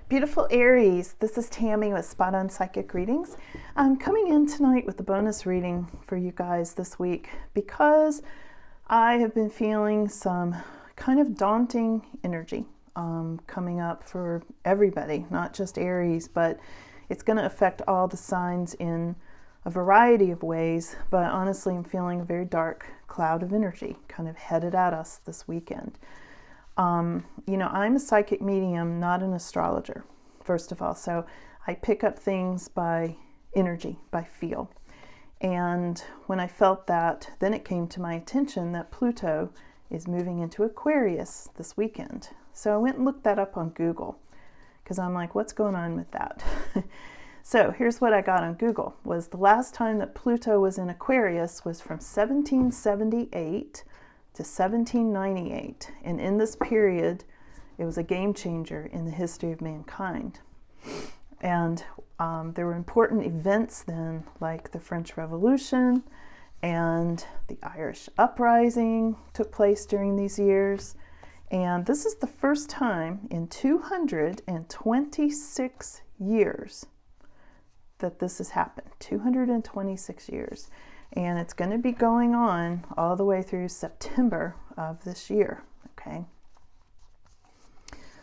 Beautiful Aries, this is Tammy with Spot On Psychic Readings. I'm coming in tonight with a bonus reading for you guys this week because I have been feeling some kind of daunting energy coming up for everybody, not just Aries, but it's going to affect all the signs in a variety of ways. But honestly, I'm feeling a very dark cloud of energy kind of headed at us this weekend. I'm a psychic medium, not an astrologer, first of all. So I pick up things by energy, by feel. And when I felt that, then it came to my attention that Pluto is moving into Aquarius this weekend. So I went and looked that up on Google because I'm like, what's going on with that? So here's what I got on Google. Was the last time that Pluto was in Aquarius was from 1778 to 1798, and in this period it was a game changer in the history of mankind. And there were important events then, like the French Revolution and the Irish Uprising took place during these years. And this is the first time in 226 years that this has happened. 226 years. And it's going to be going on all the way through September of this year, okay?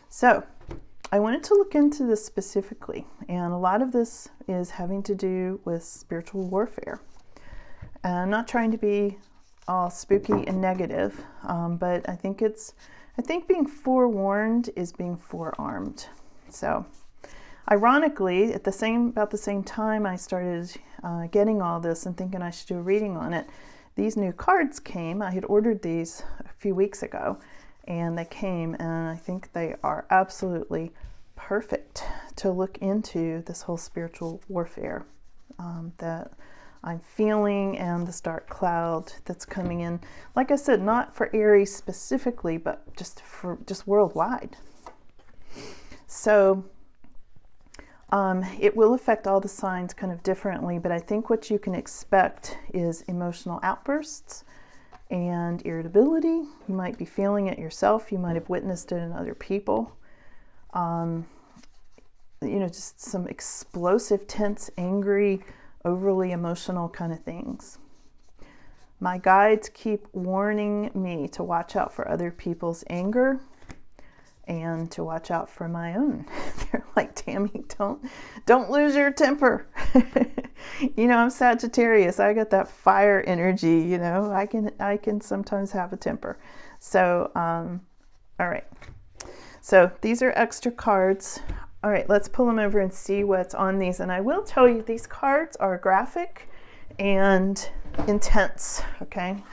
So I wanted to look into this specifically, and a lot of this is having to do with spiritual warfare. And I'm not trying to be all spooky and negative, but I think being forewarned is being forearmed. So ironically, about the same time I started getting all this and thinking I should do a reading on it, these new cards came. I had ordered these a few weeks ago, and they came, and I think they are absolutely perfect to look into this whole spiritual warfare that I'm feeling, and this dark cloud that's coming in. Like I said, not for Aries specifically, but just worldwide. So it will affect all the signs kind of differently, but I think what you can expect is emotional outbursts and irritability. You might be feeling it yourself. You might have witnessed it in other people. Just some explosive, tense, angry, overly emotional kind of things. My guides keep warning me to watch out for other people's anger and to watch out for my own. They're like, Tammy, don't lose your temper. I'm Sagittarius. I got that fire energy. I can sometimes have a temper. So, all right. So these are extra cards. All right, let's pull them over and see what's on these. And I will tell you, these cards are graphic and intense. Okay.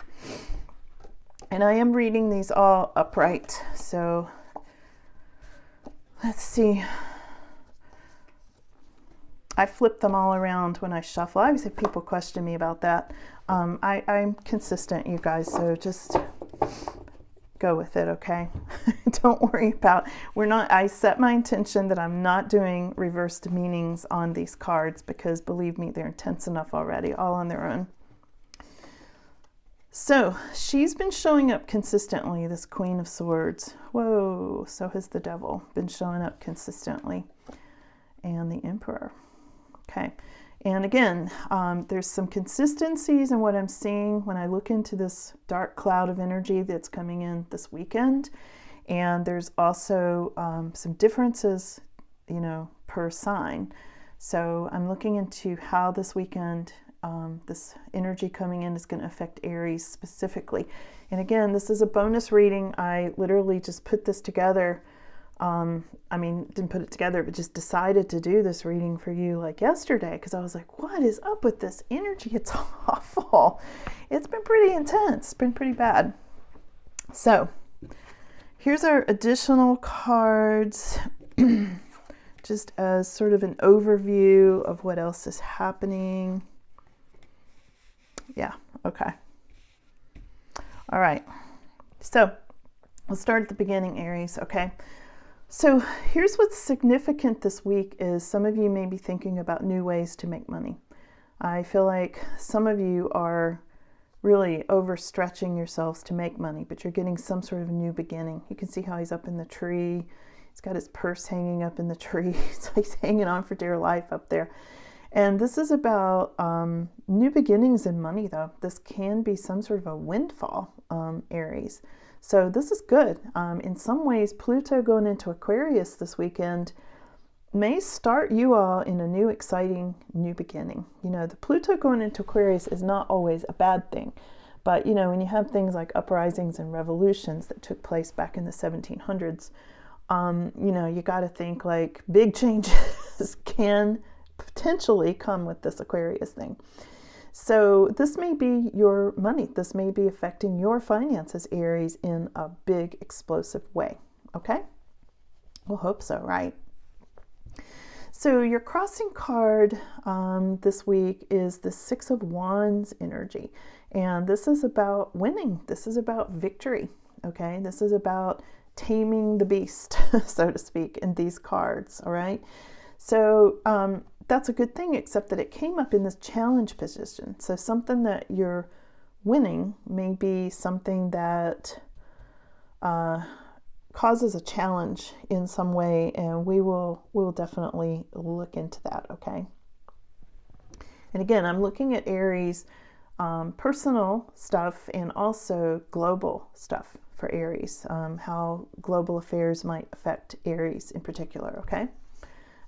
And I am reading these all upright. So let's see. I flip them all around when I shuffle. I always have people question me about that. I'm consistent, you guys, so just go with it, okay? Don't worry about, I set my intention that I'm not doing reversed meanings on these cards because believe me, they're intense enough already, all on their own. So she's been showing up consistently, this Queen of Swords. Whoa, so has the Devil been showing up consistently. And the Emperor. Okay, and again, there's some consistencies in what I'm seeing when I look into this dark cloud of energy that's coming in this weekend. And there's also some differences, per sign. So I'm looking into how this weekend this energy coming in is going to affect Aries specifically. And again, this is a bonus reading. I literally just put this together. Didn't put it together, but just decided to do this reading for you like yesterday because I was like, what is up with this energy? It's awful. It's been pretty intense. It's been pretty bad. So here's our additional cards just as sort of an overview of what else is happening. Yeah, okay. All right. So let's start at the beginning, Aries, okay? So here's what's significant this week is some of you may be thinking about new ways to make money. I feel like some of you are really overstretching yourselves to make money, but you're getting some sort of new beginning. You can see how he's up in the tree He's got his purse hanging up in the tree. So he's hanging on for dear life up there. And this is about new beginnings in money, though. This can be some sort of a windfall, Aries. So this is good. In some ways, Pluto going into Aquarius this weekend may start you all in a new, exciting, new beginning. You know, the Pluto going into Aquarius is not always a bad thing. But, you know, when you have things like uprisings and revolutions that took place back in the 1700s, you know, you got to think like big changes can potentially come with this Aquarius thing. So this may be your money. This may be affecting your finances, Aries, in a big, explosive way. Okay? We'll hope so, right? So your crossing card this week is the Six of Wands energy. And this is about winning. This is about victory. Okay? This is about taming the beast, so to speak, in these cards. All right? So that's a good thing, except that it came up in this challenge position. So something that you're winning may be something that causes a challenge in some way, and we'll definitely look into that, okay? And again, I'm looking at Aries personal stuff and also global stuff for Aries, how global affairs might affect Aries in particular, okay?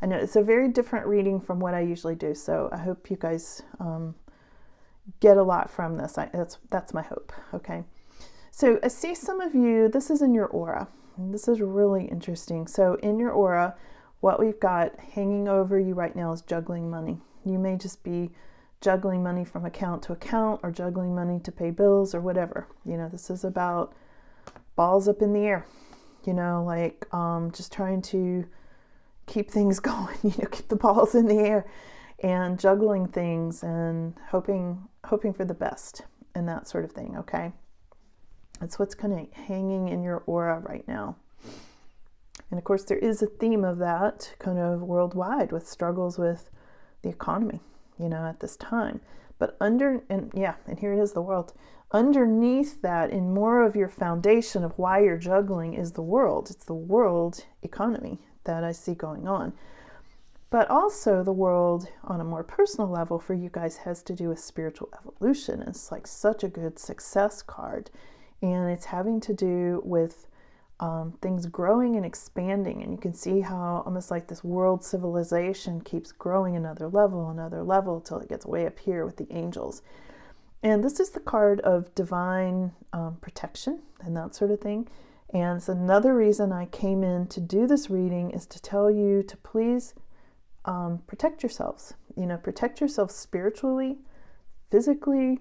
I know it's a very different reading from what I usually do, so I hope you guys get a lot from this. That's my hope, okay? So I see some of you, this is in your aura. And this is really interesting. So in your aura, what we've got hanging over you right now is juggling money. You may just be juggling money from account to account or juggling money to pay bills or whatever. You know, this is about balls up in the air, you know, like just trying to keep things going, you know, keep the balls in the air and juggling things and hoping for the best and that sort of thing, okay? That's what's kind of hanging in your aura right now. And of course, there is a theme of that kind of worldwide with struggles with the economy, you know, at this time. But and here it is, the world. Underneath that, in more of your foundation of why you're juggling is the world. It's the world economy that I see going on. But also the world on a more personal level for you guys has to do with spiritual evolution. It's like such a good success card. And it's having to do with things growing and expanding. And you can see how almost like this world civilization keeps growing another level till it gets way up here with the angels. And this is the card of divine protection and that sort of thing. And it's another reason I came in to do this reading is to tell you to please protect yourselves. You know, protect yourselves spiritually, physically,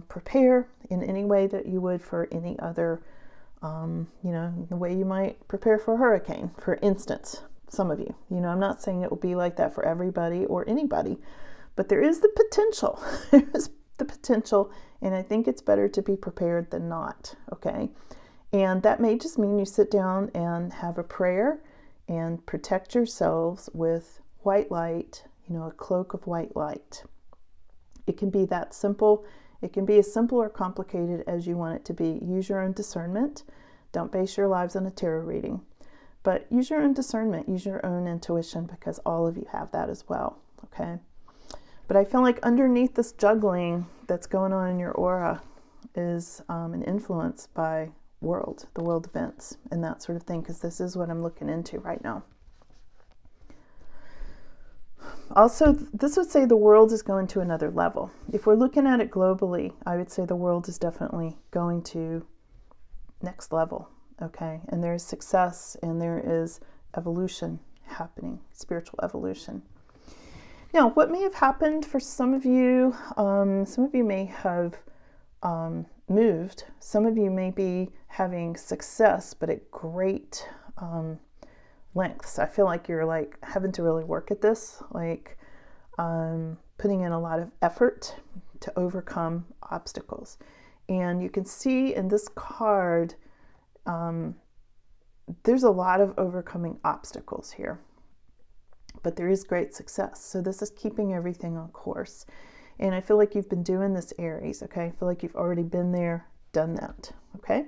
prepare in any way that you would for any other, you know, the way you might prepare for a hurricane, for instance, some of you. You know, I'm not saying it will be like that for everybody or anybody, but there is the potential. There is the potential, and I think it's better to be prepared than not, okay? And that may just mean you sit down and have a prayer and protect yourselves with white light, you know, a cloak of white light. It can be that simple. It can be as simple or complicated as you want it to be. Use your own discernment. Don't base your lives on a tarot reading. But use your own discernment. Use your own intuition, because all of you have that as well, okay? But I feel like underneath this juggling that's going on in your aura is an influence by the world events and that sort of thing, because this is what I'm looking into right now. Also, this would say the world is going to another level. If we're looking at it globally, I would say the world is definitely going to next level, okay? And there is success and there is evolution happening, spiritual evolution. Now, what may have happened for some of you may have moved. Some of you may be having success, but at great lengths. I feel like you're like having to really work at this, like putting in a lot of effort to overcome obstacles. And you can see in this card, there's a lot of overcoming obstacles here, but there is great success. So this is keeping everything on course. And I feel like you've been doing this, Aries, okay? I feel like you've already been there, done that, okay?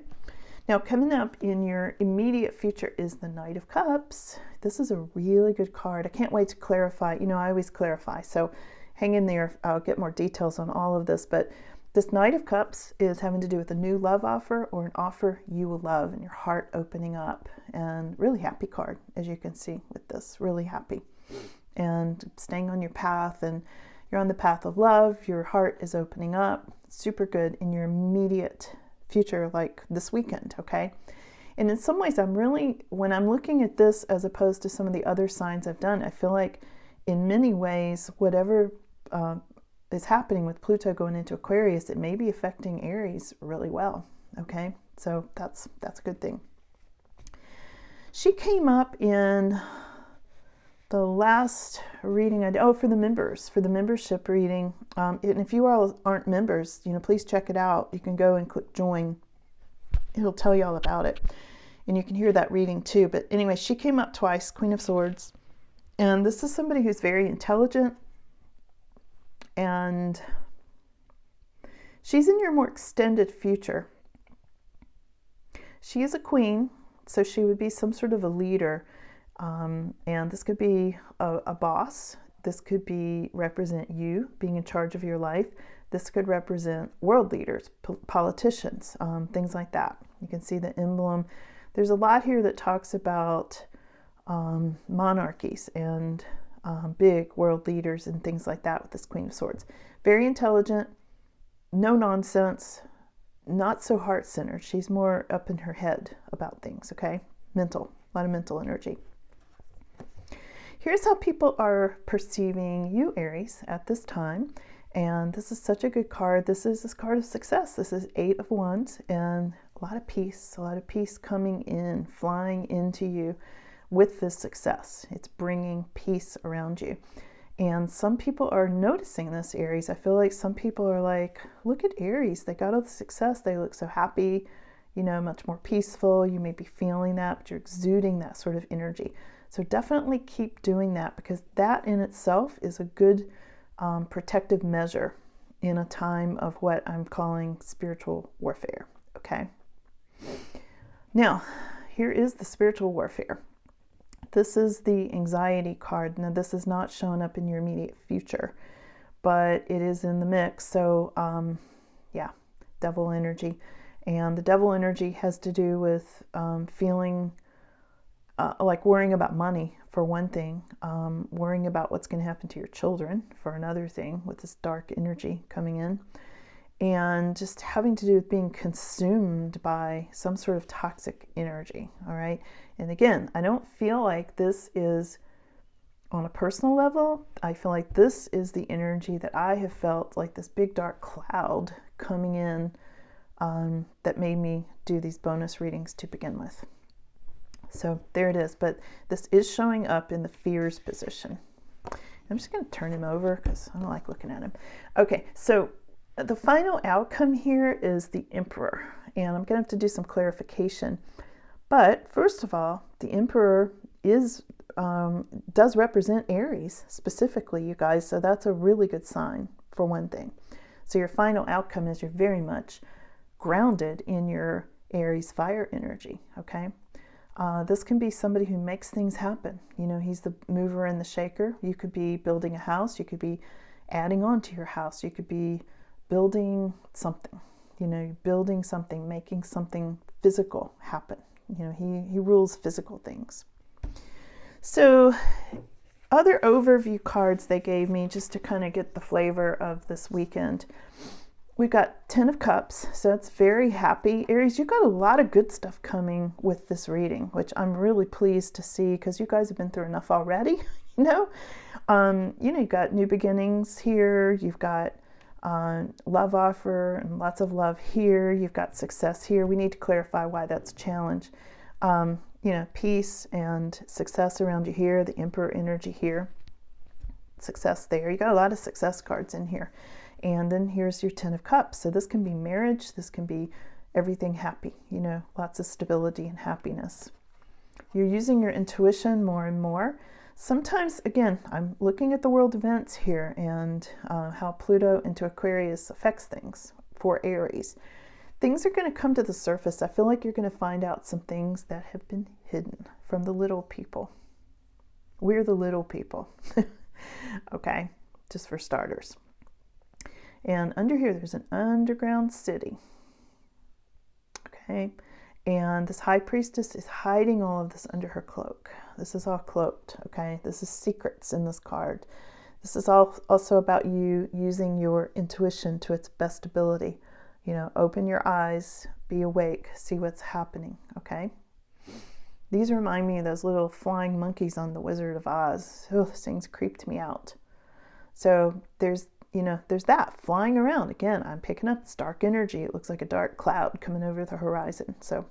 Now, coming up in your immediate future is the Knight of Cups. This is a really good card. I can't wait to clarify. You know, I always clarify, so hang in there. I'll get more details on all of this, but this Knight of Cups is having to do with a new love offer or an offer you will love and your heart opening up. And really happy card, as you can see with this, really happy. And staying on your path, and you're on the path of love, your heart is opening up. Super good in your immediate future, like this weekend, okay? And in some ways, when I'm looking at this as opposed to some of the other signs I've done, I feel like in many ways, whatever is happening with Pluto going into Aquarius, it may be affecting Aries really well, okay? So that's a good thing. She came up in the last reading I did, for the members, for the membership reading. And if you all aren't members, you know, please check it out. You can go and click join. It'll tell you all about it. And you can hear that reading too. But anyway, she came up twice, Queen of Swords. And this is somebody who's very intelligent. And she's in your more extended future. She is a queen, so she would be some sort of a leader. And this could be a boss. This could represent you being in charge of your life. This could represent world leaders, politicians, things like that. You can see the emblem. There's a lot here that talks about monarchies and big world leaders and things like that with this Queen of Swords. Very intelligent, no nonsense, not so heart-centered. She's more up in her head about things, okay? Mental, a lot of mental energy. Here's how people are perceiving you, Aries, at this time. And this is such a good card. This is this card of success. This is 8 of Wands and a lot of peace coming in, flying into you with this success. It's bringing peace around you. And some people are noticing this, Aries. I feel like some people are like, look at Aries. They got all the success. They look so happy, you know, much more peaceful. You may be feeling that, but you're exuding that sort of energy. So definitely keep doing that, because that in itself is a good protective measure in a time of what I'm calling spiritual warfare, okay? Now, here is the spiritual warfare. This is the anxiety card. Now, this is not showing up in your immediate future, but it is in the mix. So, yeah, devil energy. And the devil energy has to do with feeling like worrying about money, for one thing, worrying about what's going to happen to your children, for another thing, with this dark energy coming in, and just having to do with being consumed by some sort of toxic energy, all right? And again, I don't feel like this is on a personal level. I feel like this is the energy that I have felt, like this big dark cloud coming in, that made me do these bonus readings to begin with. So there it is, but this is showing up in the fears position. I'm just going to turn him over because I don't like looking at him. Okay, so the final outcome here is the Emperor, and I'm going to have to do some clarification. But first of all, the Emperor does represent Aries specifically, you guys, so that's a really good sign for one thing. So your final outcome is you're very much grounded in your Aries fire energy, okay? This can be somebody who makes things happen. You know, he's the mover and the shaker. You could be building a house. You could be adding on to your house. You could be building something. You know, building something, making something physical happen. You know, he rules physical things. So other overview cards they gave me just to kind of get the flavor of this weekend. We've got 10 of Cups, so that's very happy. Aries, you've got a lot of good stuff coming with this reading, which I'm really pleased to see, because you guys have been through enough already, you know? You've got new beginnings here. You've got love offer and lots of love here. You've got success here. We need to clarify why that's a challenge. Peace and success around you here, the Emperor energy here, success there. You got a lot of success cards in here. And then here's your 10 of Cups. So this can be marriage. This can be everything happy, you know, lots of stability and happiness. You're using your intuition more and more. Sometimes, again, I'm looking at the world events here and how Pluto into Aquarius affects things for Aries. things are going to come to the surface. I feel like you're going to find out some things that have been hidden from the little people. We're the little people. Okay, just for starters. And under here, there's an underground city. Okay, and this high priestess is hiding all of this under her cloak. This is all cloaked, okay? This is secrets in this card. This is also about you using your intuition to its best ability. You know, open your eyes, be awake, see what's happening, okay? These remind me of those little flying monkeys on The Wizard of Oz. Oh, those things creeped me out. So there's that flying around. Again, I'm picking up this dark energy. It looks like a dark cloud coming over the horizon. So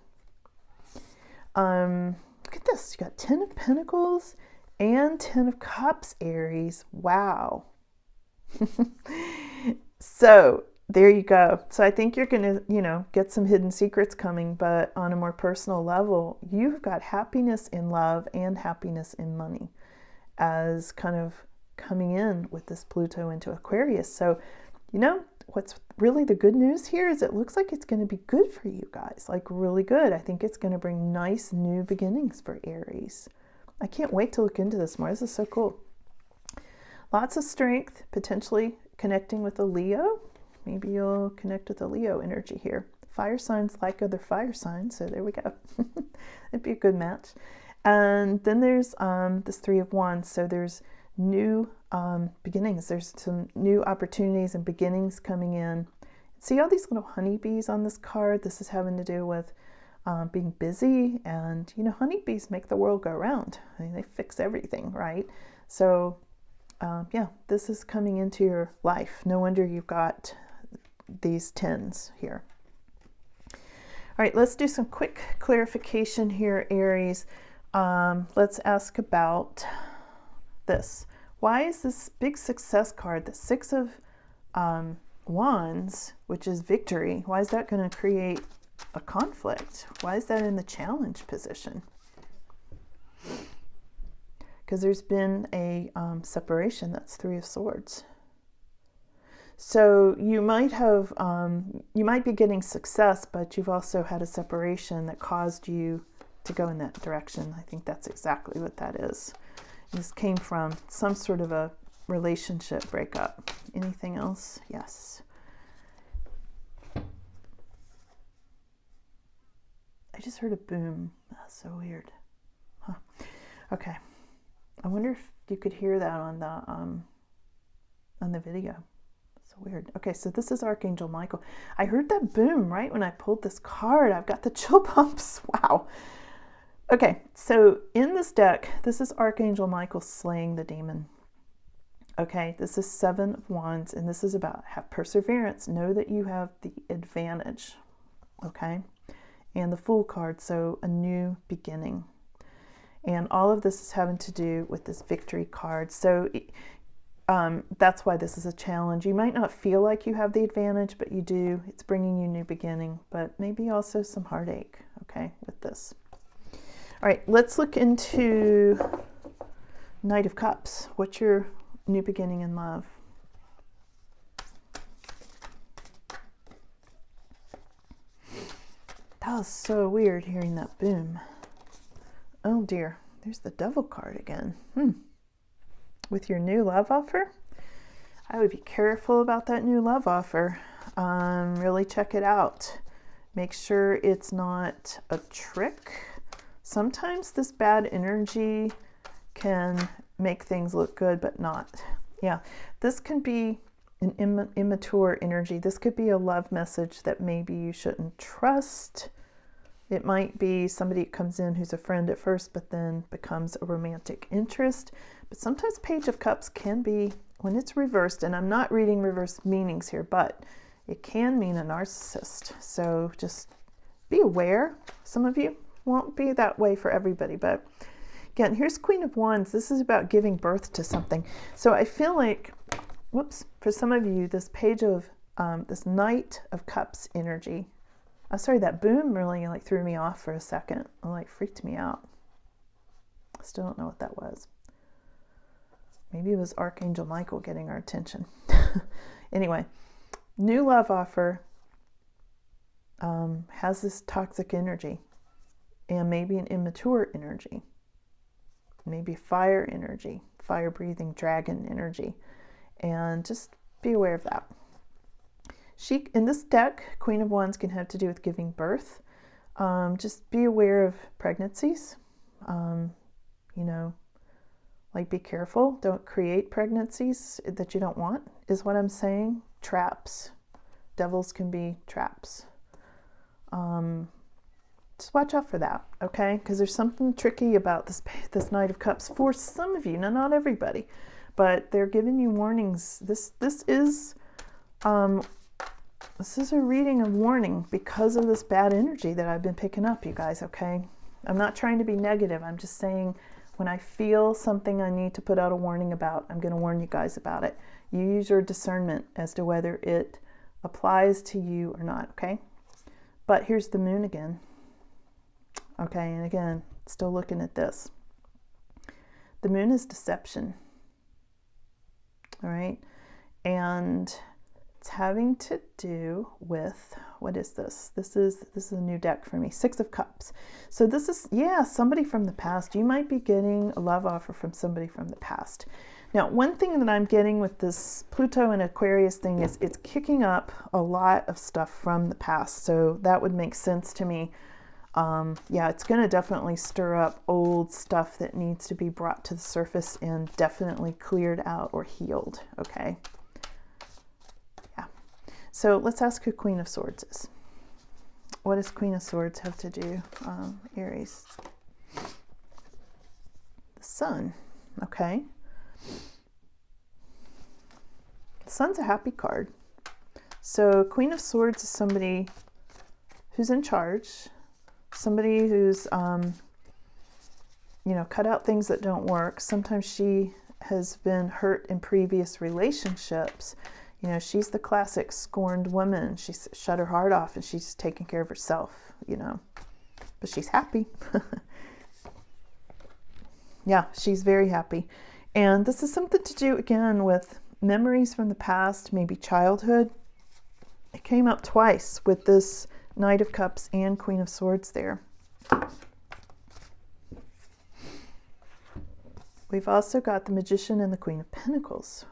look at this. You got 10 of Pentacles and 10 of Cups, Aries. Wow. So there you go. So I think you're going to, get some hidden secrets coming, but on a more personal level, you've got happiness in love and happiness in money as kind of coming in with this Pluto into Aquarius. So, what's really the good news here is it looks like it's going to be good for you guys, like really good. I think it's going to bring nice new beginnings for Aries. I can't wait to look into this more. This is so cool. Lots of strength, potentially connecting with a Leo. Maybe you'll connect with a Leo energy here. Fire signs like other fire signs, so there we go. It'd be a good match. And then there's this 3 of Wands. So there's new beginnings. There's some new opportunities and beginnings coming in. See all these little honeybees on this card? This is having to do with being busy, and honeybees make the world go round. I mean, they fix everything, right? So this is coming into your life. No wonder you've got these 10s here. All right, let's do some quick clarification here, Aries. Let's ask about this. Why is this big success card, the 6 of Wands, which is victory, why is that going to create a conflict? Why is that in the challenge position? Because there's been a separation. That's 3 of Swords. So you might have, you might be getting success, but you've also had a separation that caused you to go in that direction. I think that's exactly what that is. This came from some sort of a relationship breakup. Anything else? Yes. I just heard a boom. That's so weird. Huh. Okay. I wonder if you could hear that on the video. So weird. Okay, so this is Archangel Michael. I heard that boom right when I pulled this card. I've got the chill bumps. Wow. Okay, so in this deck, this is Archangel Michael slaying the demon. Okay, this is 7 of Wands, and this is about have perseverance. Know that you have the advantage. Okay, and the Fool card, so a new beginning. And all of this is having to do with this victory card. So that's why this is a challenge. You might not feel like you have the advantage, but you do. It's bringing you new beginning, but maybe also some heartache, okay, with this. All right, let's look into Knight of Cups. What's your new beginning in love? That was so weird hearing that boom. Oh dear, there's the Devil card again. With your new love offer? I would be careful about that new love offer. Really check it out. Make sure it's not a trick. Sometimes this bad energy can make things look good, but not. Yeah, this can be an immature energy. This could be a love message that maybe you shouldn't trust. It might be somebody that comes in who's a friend at first, but then becomes a romantic interest. But sometimes Page of Cups can be, when it's reversed, and I'm not reading reverse meanings here, but it can mean a narcissist. So just be aware. Some of you won't be that way for everybody, but again, here's Queen of Wands. This is about giving birth to something. So I feel like, for some of you, this page of, this Knight of Cups energy, I'm sorry, that boom really threw me off for a second. It freaked me out. I still don't know what that was. Maybe it was Archangel Michael getting our attention. Anyway, new love offer. has this toxic energy, and maybe an immature energy, maybe fire energy, fire breathing dragon energy, and just be aware of that. She, in this deck, Queen of Wands can have to do with giving birth. Just be aware of pregnancies. You know, like be careful. Don't create pregnancies that you don't want, is what I'm saying. Traps. Devils can be traps. Just watch out for that, okay? Because there's something tricky about this Knight of Cups for some of you. Now, not everybody, but they're giving you warnings. This is a reading of warning because of this bad energy that I've been picking up, you guys, okay? I'm not trying to be negative. I'm just saying when I feel something I need to put out a warning about, I'm going to warn you guys about it. You use your discernment as to whether it applies to you or not, okay? But here's the moon again. Okay, and again, still looking at this. The moon is deception. All right? And it's having to do with, what is this? This is a new deck for me. 6 of Cups. So this is, yeah, somebody from the past. You might be getting a love offer from somebody from the past. Now, one thing that I'm getting with this Pluto and Aquarius thing is it's kicking up a lot of stuff from the past. So that would make sense to me. Yeah, it's going to definitely stir up old stuff that needs to be brought to the surface and definitely cleared out or healed. Okay. Yeah. So let's ask who Queen of Swords is. What does Queen of Swords have to do, Aries? The Sun. Okay. The Sun's a happy card. So Queen of Swords is somebody who's in charge, somebody who's, you know, cut out things that don't work. Sometimes she has been hurt in previous relationships. You know, she's the classic scorned woman. She's shut her heart off and she's taking care of herself, you know, but she's happy. Yeah, she's very happy. And this is something to do, again, with memories from the past, maybe childhood. It came up twice with this Knight of Cups and Queen of Swords there. We've also got the Magician and the Queen of Pentacles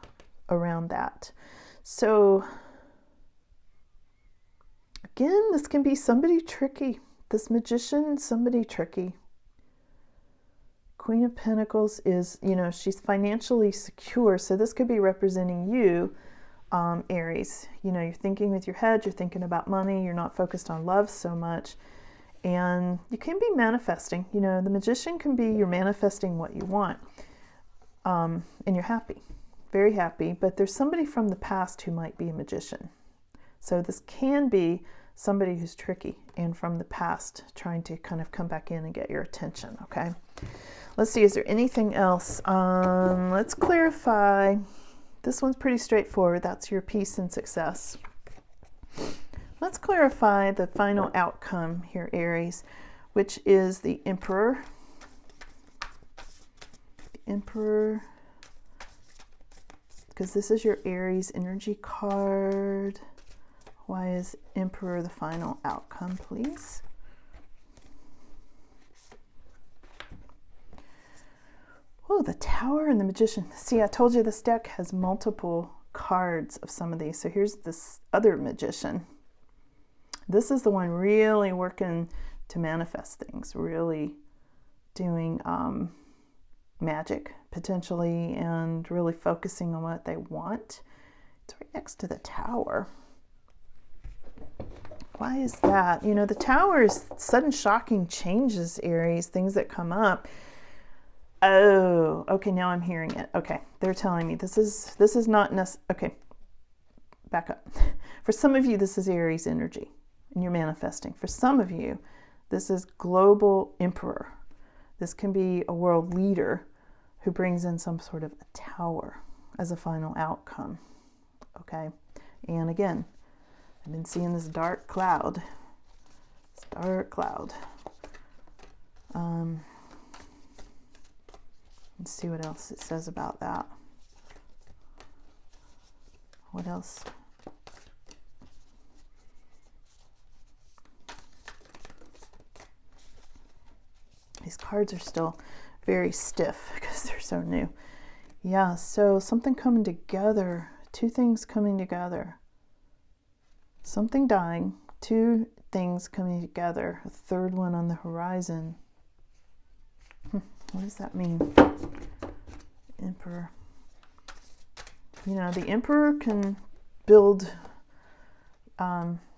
around that. So, again, this can be somebody tricky. This Magician, somebody tricky. Queen of Pentacles is, you know, she's financially secure. So this could be representing you, Aries. You know, you're thinking with your head, you're thinking about money, you're not focused on love so much. And you can be manifesting. You know, the Magician can be you're manifesting what you want. And you're happy, very happy. But there's somebody from the past who might be a magician. So this can be somebody who's tricky and from the past trying to kind of come back in and get your attention, okay? Let's see, is there anything else? Let's clarify. This one's pretty straightforward. That's your peace and success. Let's clarify the final outcome here, Aries, which is the Emperor. The Emperor, because this is your Aries energy card. Why is Emperor the final outcome, please? Oh, the Tower and the Magician. See, I told you this deck has multiple cards of some of these. So here's this other Magician. This is the one really working to manifest things, really doing magic potentially and really focusing on what they want. It's right next to the Tower. Why is that? You know, the Tower is sudden shocking changes, Aries, things that come up. Oh, okay, now I'm hearing it. Okay, they're telling me this is not necessary. Okay, back up. For some of you, this is Aries energy, and you're manifesting. For some of you, this is global emperor. This can be a world leader who brings in some sort of a tower as a final outcome. Okay, and again, I've been seeing this dark cloud. This dark cloud. Let's see what else it says about that. What else? These cards are still very stiff because they're so new. Yeah, so something coming together, two things coming together. Something dying, two things coming together, a third one on the horizon. What does that mean? Emperor. You know, the emperor can build, you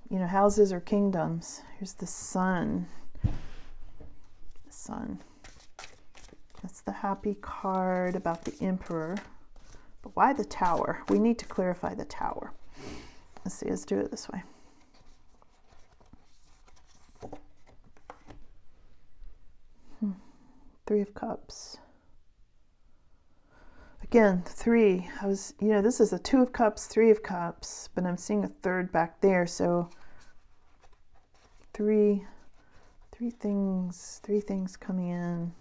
know, houses or kingdoms. Here's the sun. The sun. That's the happy card about the emperor. But why the tower? We need to clarify the tower. Let's see, let's do it this way. Three of Cups. Again, three. You know, this is a Two of Cups, Three of Cups, but I'm seeing a third back there. So three things coming in.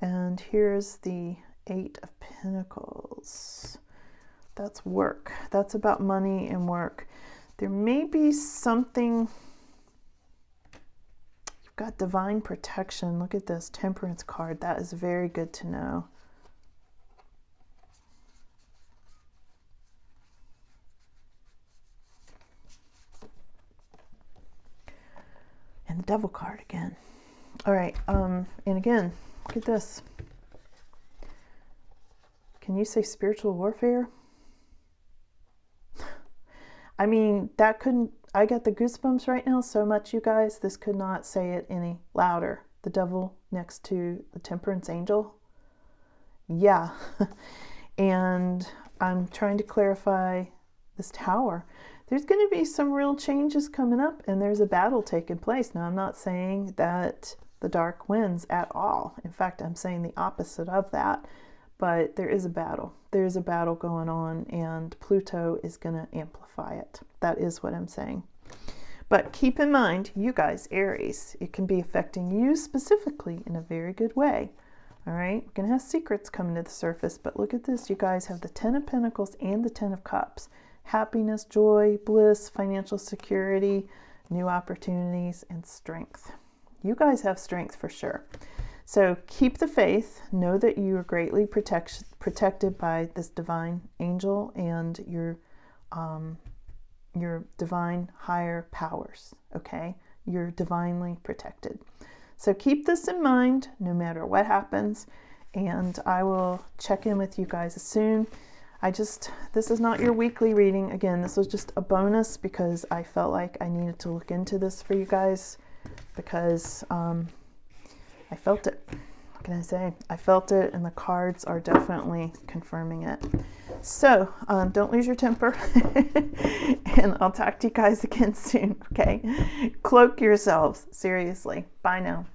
And here's the Eight of Pentacles. That's work. That's about money and work. There may be something. You've got divine protection. Look at this Temperance card. That is very good to know. And the Devil card again. All right. And again, look at this. Can you say spiritual warfare? I mean, that couldn't, I got the goosebumps right now so much, you guys. This could not say it any louder. The Devil next to the Temperance angel. Yeah. And I'm trying to clarify this tower. There's going to be some real changes coming up, and there's a battle taking place. Now, I'm not saying that the dark wins at all. In fact, I'm saying the opposite of that. But there is a battle. There's a battle going on, and Pluto is going to amplify it. That is what I'm saying. But keep in mind, you guys, Aries, it can be affecting you specifically in a very good way. All right? We're going to have secrets coming to the surface, but look at this. You guys have the Ten of Pentacles and the Ten of Cups. Happiness, joy, bliss, financial security, new opportunities, and strength. You guys have strength for sure. So keep the faith. Know that you are greatly protected by this divine angel and your divine higher powers. Okay, you're divinely protected. So keep this in mind, no matter what happens. And I will check in with you guys soon. This is not your weekly reading. Again, this was just a bonus because I felt like I needed to look into this for you guys because I felt it. What can I say? I felt it, and the cards are definitely confirming it. So don't lose your temper, and I'll talk to you guys again soon, okay? Cloak yourselves, seriously. Bye now.